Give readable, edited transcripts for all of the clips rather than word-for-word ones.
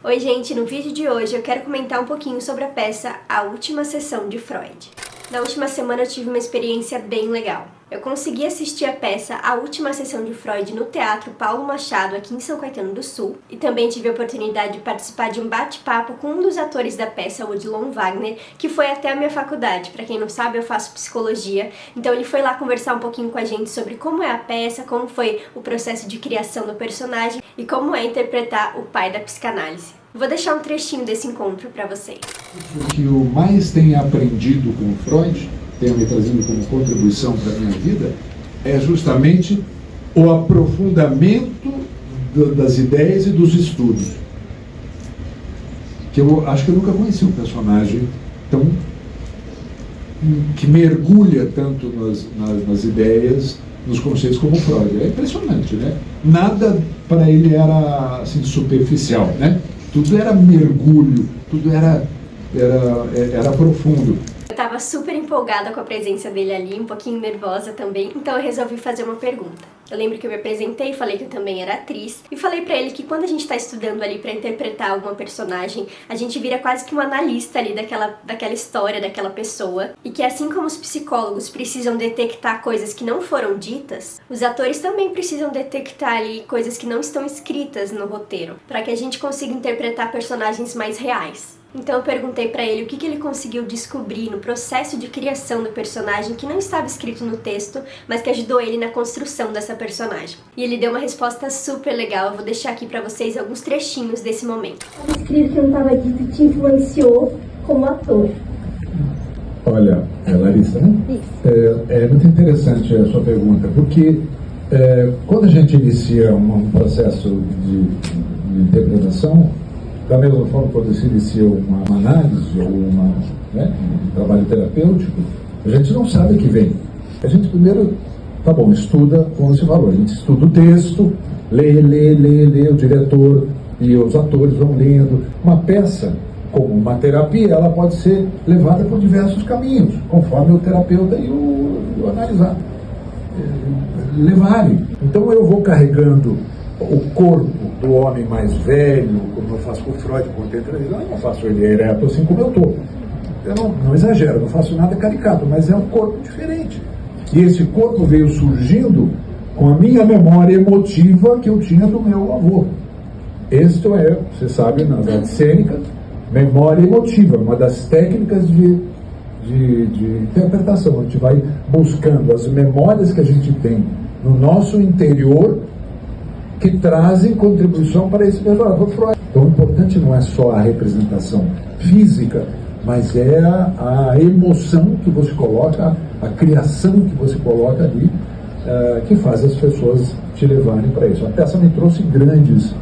Oi gente, no vídeo de hoje eu quero comentar um pouquinho sobre a peça A Última Sessão de Freud. Na última semana eu tive uma experiência bem legal. Eu consegui assistir a peça A Última Sessão de Freud no Teatro Paulo Machado, aqui em São Caetano do Sul, e também tive a oportunidade de participar de um bate-papo com um dos atores da peça, o Odilon Wagner, que foi até a minha faculdade. Pra quem não sabe, eu faço psicologia, então ele foi lá conversar um pouquinho com a gente sobre como é a peça, como foi o processo de criação do personagem e como é interpretar o pai da psicanálise. Vou deixar um trechinho desse encontro pra vocês. O que eu mais tenho aprendido com Freud, tenho me trazido como contribuição para a minha vida, é justamente o aprofundamento das ideias e dos estudos. Que eu acho que eu nunca conheci um personagem que mergulha tanto nas ideias, nos conceitos como Freud. É impressionante, né? Nada para ele era assim, superficial, né? Tudo era mergulho, tudo era profundo. Eu tava super empolgada com a presença dele ali, um pouquinho nervosa também, então eu resolvi fazer uma pergunta. Eu lembro que eu me apresentei, falei que eu também era atriz, e falei pra ele que quando a gente tá estudando ali pra interpretar alguma personagem, a gente vira quase que um analista ali daquela história, daquela pessoa, e que assim como os psicólogos precisam detectar coisas que não foram ditas, os atores também precisam detectar ali coisas que não estão escritas no roteiro, pra que a gente consiga interpretar personagens mais reais. Então eu perguntei pra ele o que ele conseguiu descobrir no processo de criação do personagem que não estava escrito no texto, mas que ajudou ele na construção dessa personagem. E ele deu uma resposta super legal, eu vou deixar aqui pra vocês alguns trechinhos desse momento. O escrito que não estava dito te influenciou como ator? Olha, Larissa, né? Isso. É muito interessante a sua pergunta, porque quando a gente inicia um processo de interpretação, da mesma forma, quando se inicia uma análise ou um trabalho terapêutico, a gente não sabe o que vem. A gente primeiro, estuda, como você falou, a gente estuda o texto, lê, o diretor e os atores vão lendo. Uma peça, como uma terapia, ela pode ser levada por diversos caminhos, conforme o terapeuta e o analisar levarem. Então eu vou carregando o corpo do homem mais velho, como eu faço com o Freud, com a televisão, eu não faço ele ereto assim como eu estou. Eu não exagero, não faço nada caricato, mas é um corpo diferente. E esse corpo veio surgindo com a minha memória emotiva que eu tinha do meu avô. Isto é, você sabe, nas artes cênicas, memória emotiva, uma das técnicas de interpretação. A gente vai buscando as memórias que a gente tem no nosso interior que trazem contribuição para esse personagem. Então o importante não é só a representação física, mas é a emoção que você coloca, a criação que você coloca ali, que faz as pessoas te levarem para isso. A peça me trouxe grandes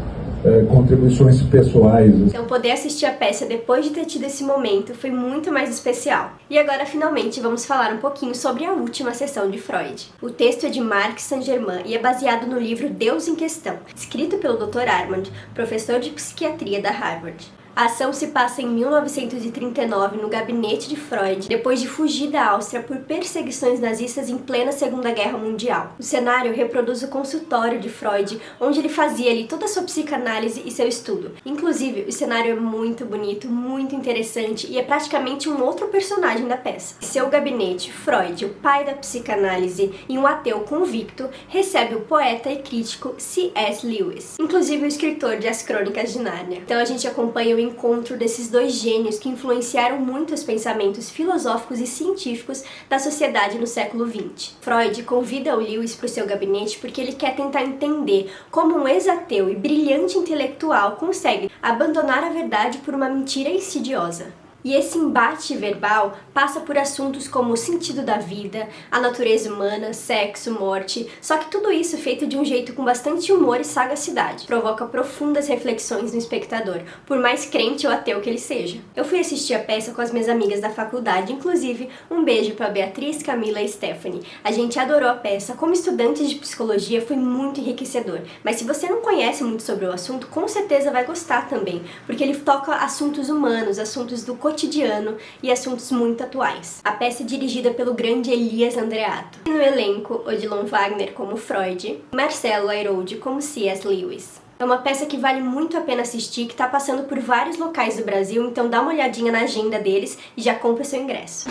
contribuições pessoais. Então poder assistir a peça depois de ter tido esse momento foi muito mais especial. E agora finalmente vamos falar um pouquinho sobre A Última Sessão de Freud. O texto é de Marc Saint-Germain e é baseado no livro Deus em Questão, escrito pelo Dr. Armand, professor de psiquiatria da Harvard. A ação se passa em 1939 no gabinete de Freud, depois de fugir da Áustria por perseguições nazistas em plena Segunda Guerra Mundial. O cenário reproduz o consultório de Freud, onde ele fazia ali toda a sua psicanálise e seu estudo. Inclusive, o cenário é muito bonito, muito interessante e é praticamente um outro personagem da peça. Seu gabinete, Freud, o pai da psicanálise e um ateu convicto, recebe o poeta e crítico C.S. Lewis, inclusive o escritor de As Crônicas de Nárnia. Então a gente acompanha o encontro desses dois gênios que influenciaram muito os pensamentos filosóficos e científicos da sociedade no século XX. Freud convida o Lewis para o seu gabinete porque ele quer tentar entender como um ex-ateu e brilhante intelectual consegue abandonar a verdade por uma mentira insidiosa. E esse embate verbal passa por assuntos como o sentido da vida, a natureza humana, sexo, morte, só que tudo isso feito de um jeito com bastante humor e sagacidade. Provoca profundas reflexões no espectador, por mais crente ou ateu que ele seja. Eu fui assistir a peça com as minhas amigas da faculdade, inclusive um beijo para Beatriz, Camila e Stephanie. A gente adorou a peça, como estudantes de psicologia foi muito enriquecedor, mas se você não conhece muito sobre o assunto, com certeza vai gostar também, porque ele toca assuntos humanos, assuntos do cotidiano e assuntos muito atuais. A peça é dirigida pelo grande Elias Andreato. E no elenco, Odilon Wagner como Freud, Marcelo Airoldi como C.S. Lewis. É uma peça que vale muito a pena assistir, que tá passando por vários locais do Brasil, então dá uma olhadinha na agenda deles e já compra o seu ingresso.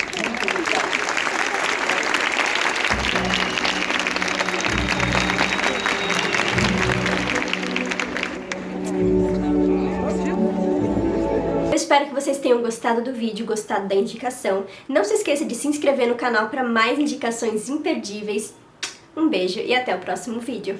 Eu espero que vocês tenham gostado do vídeo, gostado da indicação. Não se esqueça de se inscrever no canal para mais indicações imperdíveis. Um beijo e até o próximo vídeo.